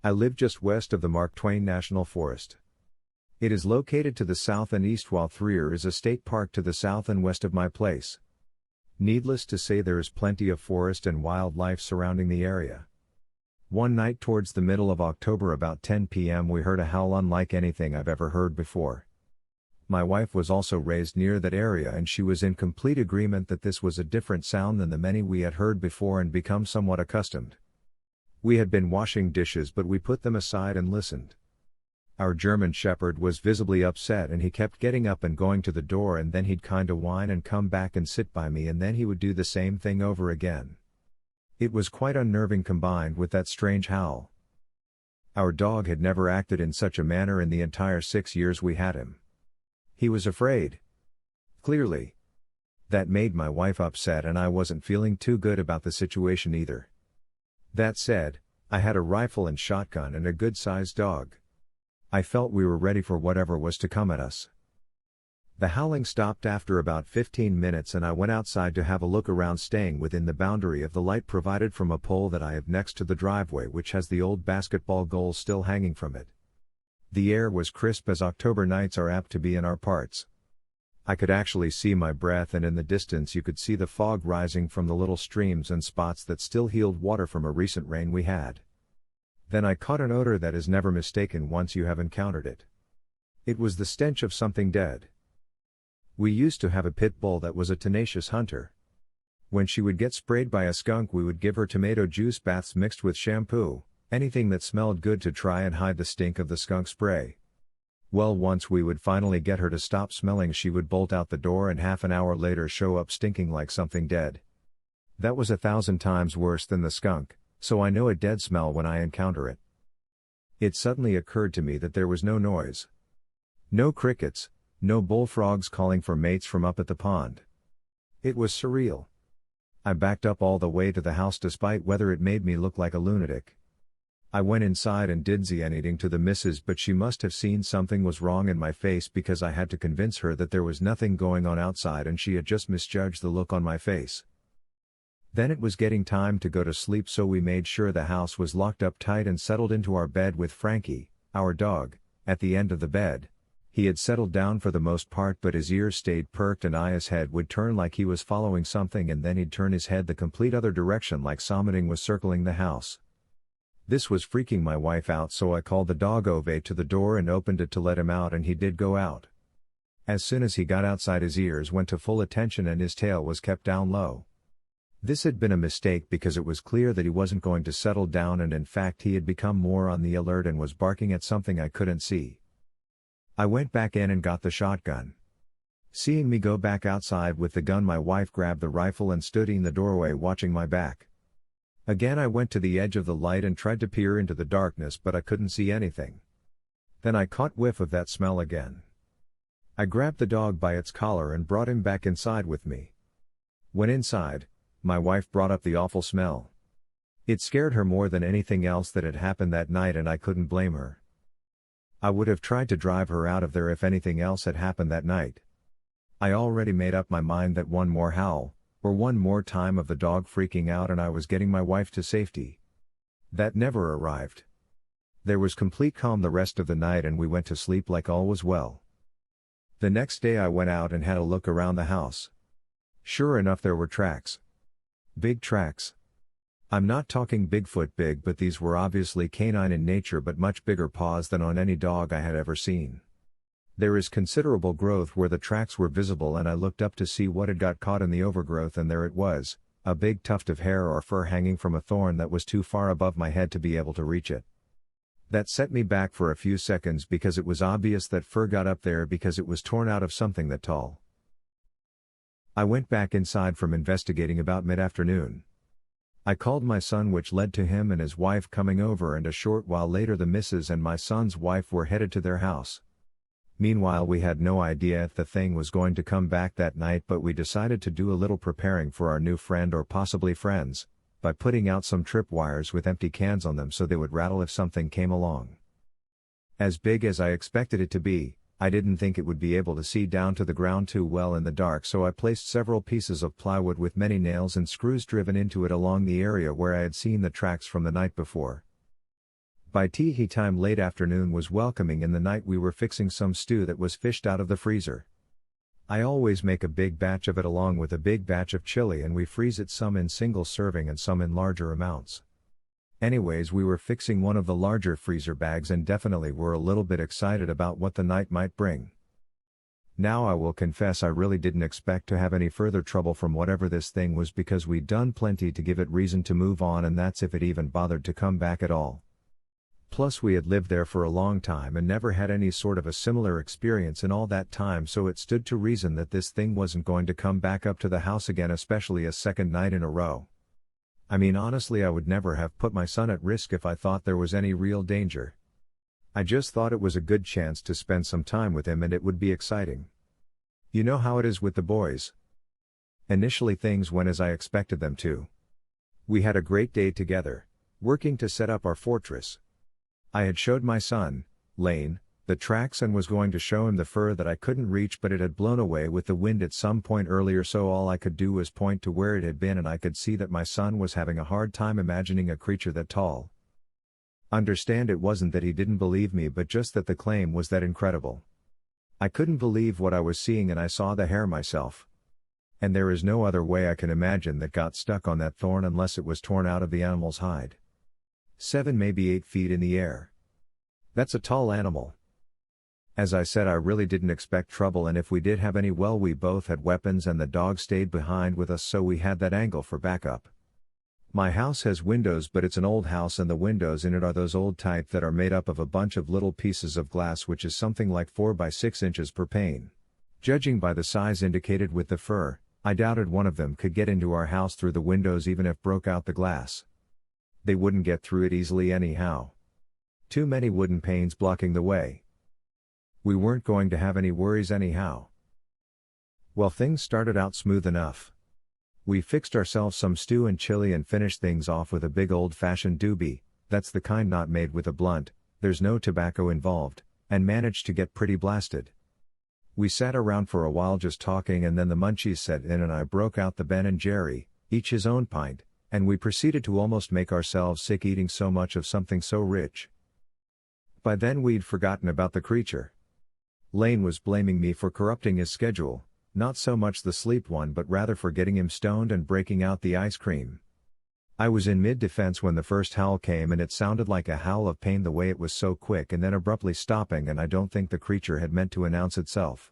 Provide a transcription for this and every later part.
I live just west of the Mark Twain National Forest. It is located to the south and east, while Threer is a state park to the south and west of my place. Needless to say, there is plenty of forest and wildlife surrounding the area. One night towards the middle of October about 10 p.m. we heard a howl unlike anything I've ever heard before. My wife was also raised near that area and she was in complete agreement that this was a different sound than the many we had heard before and become somewhat accustomed. We had been washing dishes, but we put them aside and listened. Our German Shepherd was visibly upset and he kept getting up and going to the door, and then he'd kinda whine and come back and sit by me, and then he would do the same thing over again. It was quite unnerving combined with that strange howl. Our dog had never acted in such a manner in the entire 6 years we had him. He was afraid. Clearly. That made my wife upset, and I wasn't feeling too good about the situation either. That said, I had a rifle and shotgun and a good-sized dog. I felt we were ready for whatever was to come at us. The howling stopped after about 15 minutes and I went outside to have a look around, staying within the boundary of the light provided from a pole that I have next to the driveway, which has the old basketball goal still hanging from it. The air was crisp, as October nights are apt to be in our parts. I could actually see my breath, and in the distance you could see the fog rising from the little streams and spots that still held water from a recent rain we had. Then I caught an odor that is never mistaken once you have encountered it. It was the stench of something dead. We used to have a pit bull that was a tenacious hunter. When she would get sprayed by a skunk, we would give her tomato juice baths mixed with shampoo, anything that smelled good to try and hide the stink of the skunk spray. Well, once we would finally get her to stop smelling, she would bolt out the door and half an hour later show up stinking like something dead. That was 1,000 times worse than the skunk, so I know a dead smell when I encounter it. It suddenly occurred to me that there was no noise. No crickets, no bullfrogs calling for mates from up at the pond. It was surreal. I backed up all the way to the house despite whether it made me look like a lunatic. I went inside and did anything to the missus, but she must have seen something was wrong in my face, because I had to convince her that there was nothing going on outside and she had just misjudged the look on my face. Then it was getting time to go to sleep, so we made sure the house was locked up tight and settled into our bed with Frankie, our dog, at the end of the bed. He had settled down for the most part, but his ears stayed perked and his head would turn like he was following something, and then he'd turn his head the complete other direction like something was circling the house. This was freaking my wife out, so I called the dog over to the door and opened it to let him out, and he did go out. As soon as he got outside, his ears went to full attention and his tail was kept down low. This had been a mistake because it was clear that he wasn't going to settle down, and in fact he had become more on the alert and was barking at something I couldn't see. I went back in and got the shotgun. Seeing me go back outside with the gun, my wife grabbed the rifle and stood in the doorway watching my back. Again I went to the edge of the light and tried to peer into the darkness, but I couldn't see anything. Then I caught whiff of that smell again. I grabbed the dog by its collar and brought him back inside with me. When inside, my wife brought up the awful smell. It scared her more than anything else that had happened that night, and I couldn't blame her. I would have tried to drive her out of there if anything else had happened that night. I already made up my mind that one more howl, or one more time of the dog freaking out, and I was getting my wife to safety. That never arrived. There was complete calm the rest of the night and we went to sleep like all was well. The next day I went out and had a look around the house. Sure enough, there were tracks. Big tracks. I'm not talking Bigfoot big, but these were obviously canine in nature, but much bigger paws than on any dog I had ever seen. There is considerable growth where the tracks were visible, and I looked up to see what had got caught in the overgrowth, and there it was, a big tuft of hair or fur hanging from a thorn that was too far above my head to be able to reach it. That set me back for a few seconds because it was obvious that fur got up there because it was torn out of something that tall. I went back inside from investigating about mid-afternoon. I called my son, which led to him and his wife coming over, and a short while later the missus and my son's wife were headed to their house. Meanwhile, we had no idea if the thing was going to come back that night, but we decided to do a little preparing for our new friend, or possibly friends, by putting out some tripwires with empty cans on them so they would rattle if something came along. As big as I expected it to be, I didn't think it would be able to see down to the ground too well in the dark, so I placed several pieces of plywood with many nails and screws driven into it along the area where I had seen the tracks from the night before. By tea time late afternoon was welcoming. In the night we were fixing some stew that was fished out of the freezer. I always make a big batch of it along with a big batch of chili, and we freeze it, some in single serving and some in larger amounts. Anyways, we were fixing one of the larger freezer bags and definitely were a little bit excited about what the night might bring. Now I will confess I really didn't expect to have any further trouble from whatever this thing was, because we'd done plenty to give it reason to move on, and that's if it even bothered to come back at all. Plus we had lived there for a long time and never had any sort of a similar experience in all that time, so it stood to reason that this thing wasn't going to come back up to the house again, especially a second night in a row. I mean, honestly, I would never have put my son at risk if I thought there was any real danger. I just thought it was a good chance to spend some time with him and it would be exciting. You know how it is with the boys. Initially things went as I expected them to. We had a great day together, working to set up our fortress. I had showed my son, Lane, the tracks and was going to show him the fur that I couldn't reach, but it had blown away with the wind at some point earlier, so all I could do was point to where it had been, and I could see that my son was having a hard time imagining a creature that tall. Understand, it wasn't that he didn't believe me, but just that the claim was that incredible. I couldn't believe what I was seeing, and I saw the hair myself. And there is no other way I can imagine that got stuck on that thorn unless it was torn out of the animal's hide. 7, maybe 8 feet in the air. That's a tall animal. As I said, I really didn't expect trouble, and if we did have any, well, we both had weapons and the dog stayed behind with us, so we had that angle for backup. My house has windows, but it's an old house and the windows in it are those old type that are made up of a bunch of little pieces of glass, which is something like 4 by 6 inches per pane. Judging by the size indicated with the fur, I doubted one of them could get into our house through the windows even if broke out the glass. They wouldn't get through it easily anyhow. Too many wooden panes blocking the way. We weren't going to have any worries anyhow. Well, things started out smooth enough. We fixed ourselves some stew and chili and finished things off with a big old-fashioned doobie, that's the kind not made with a blunt, there's no tobacco involved, and managed to get pretty blasted. We sat around for a while just talking, and then the munchies set in and I broke out the Ben and Jerry, each his own pint, and we proceeded to almost make ourselves sick eating so much of something so rich. By then we'd forgotten about the creature. Lane was blaming me for corrupting his schedule, not so much the sleep one but rather for getting him stoned and breaking out the ice cream. I was in mid-defense when the first howl came, and it sounded like a howl of pain the way it was so quick and then abruptly stopping, and I don't think the creature had meant to announce itself.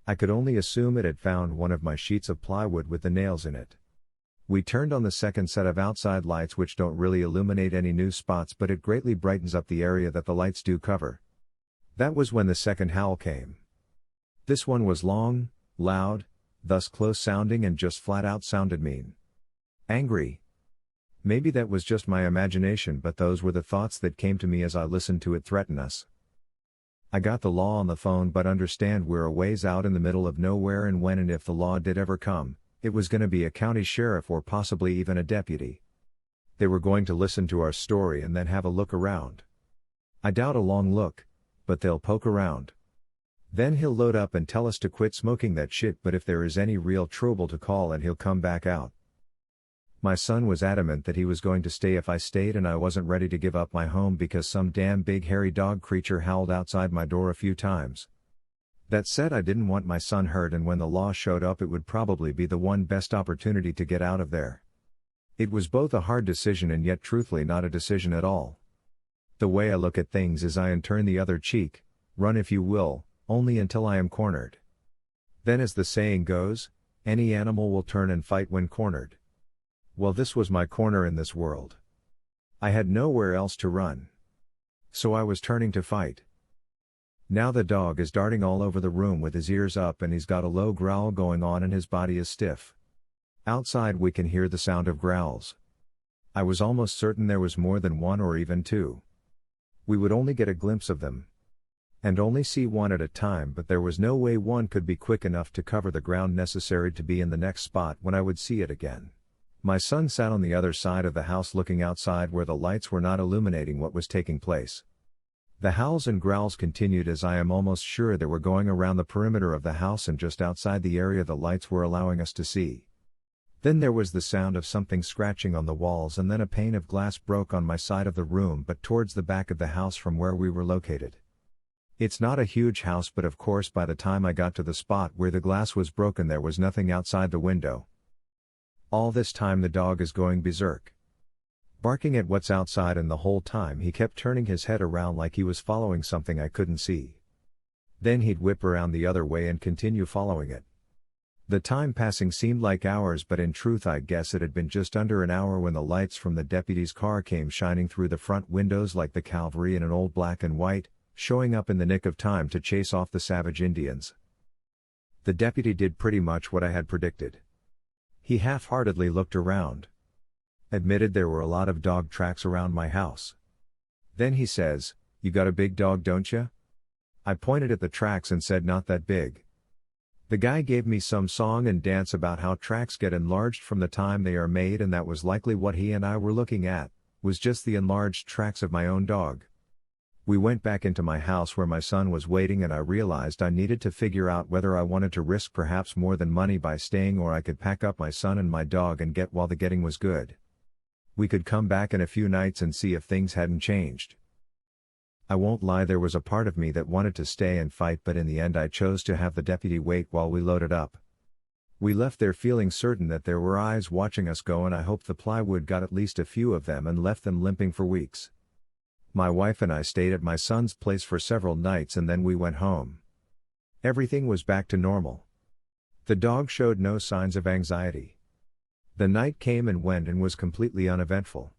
I could only assume it had found one of my sheets of plywood with the nails in it. We turned on the second set of outside lights, which don't really illuminate any new spots, but it greatly brightens up the area that the lights do cover. That was when the second howl came. This one was long, loud, thus close sounding, and just flat out sounded mean. Angry. Maybe that was just my imagination, but those were the thoughts that came to me as I listened to it threaten us. I got the law on the phone, but understand we're a ways out in the middle of nowhere, and when and if the law did ever come, it was going to be a county sheriff or possibly even a deputy. They were going to listen to our story and then have a look around. I doubt a long look, but they'll poke around. Then he'll load up and tell us to quit smoking that shit, but if there is any real trouble to call, and he'll come back out. My son was adamant that he was going to stay if I stayed, and I wasn't ready to give up my home because some damn big hairy dog creature howled outside my door a few times. That said, I didn't want my son hurt, and when the law showed up it would probably be the one best opportunity to get out of there. It was both a hard decision and yet truthfully not a decision at all. The way I look at things is I turn the other cheek, run if you will, only until I am cornered. Then, as the saying goes, any animal will turn and fight when cornered. Well, this was my corner in this world. I had nowhere else to run. So I was turning to fight. Now the dog is darting all over the room with his ears up, and he's got a low growl going on and his body is stiff. Outside we can hear the sound of growls. I was almost certain there was more than one or even two. We would only get a glimpse of them. And only see one at a time, but there was no way one could be quick enough to cover the ground necessary to be in the next spot when I would see it again. My son sat on the other side of the house looking outside where the lights were not illuminating what was taking place. The howls and growls continued, as I am almost sure they were going around the perimeter of the house and just outside the area the lights were allowing us to see. Then there was the sound of something scratching on the walls, and then a pane of glass broke on my side of the room but towards the back of the house from where we were located. It's not a huge house, but of course by the time I got to the spot where the glass was broken there was nothing outside the window. All this time the dog is going berserk, barking at what's outside, and the whole time he kept turning his head around like he was following something I couldn't see. Then he'd whip around the other way and continue following it. The time passing seemed like hours, but in truth I guess it had been just under an hour when the lights from the deputy's car came shining through the front windows like the cavalry in an old black and white, showing up in the nick of time to chase off the savage Indians. The deputy did pretty much what I had predicted. He half-heartedly looked around, admitted there were a lot of dog tracks around my house. Then he says, "You got a big dog, don't ya?" I pointed at the tracks and said, "Not that big." The guy gave me some song and dance about how tracks get enlarged from the time they are made, and that was likely what he and I were looking at, was just the enlarged tracks of my own dog. We went back into my house where my son was waiting, and I realized I needed to figure out whether I wanted to risk perhaps more than money by staying, or I could pack up my son and my dog and get while the getting was good. We could come back in a few nights and see if things hadn't changed. I won't lie, there was a part of me that wanted to stay and fight, but in the end I chose to have the deputy wait while we loaded up. We left there feeling certain that there were eyes watching us go, and I hoped the plywood got at least a few of them and left them limping for weeks. My wife and I stayed at my son's place for several nights, and then we went home. Everything was back to normal. The dog showed no signs of anxiety. The night came and went and was completely uneventful.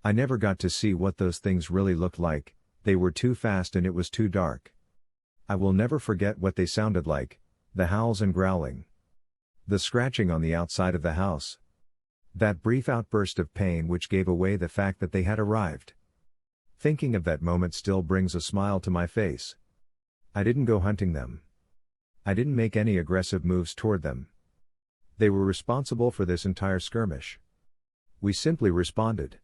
I never got to see what those things really looked like. They were too fast and it was too dark. I will never forget what they sounded like, the howls and growling, the scratching on the outside of the house, that brief outburst of pain which gave away the fact that they had arrived. Thinking of that moment still brings a smile to my face. I didn't go hunting them. I didn't make any aggressive moves toward them. They were responsible for this entire skirmish. We simply responded.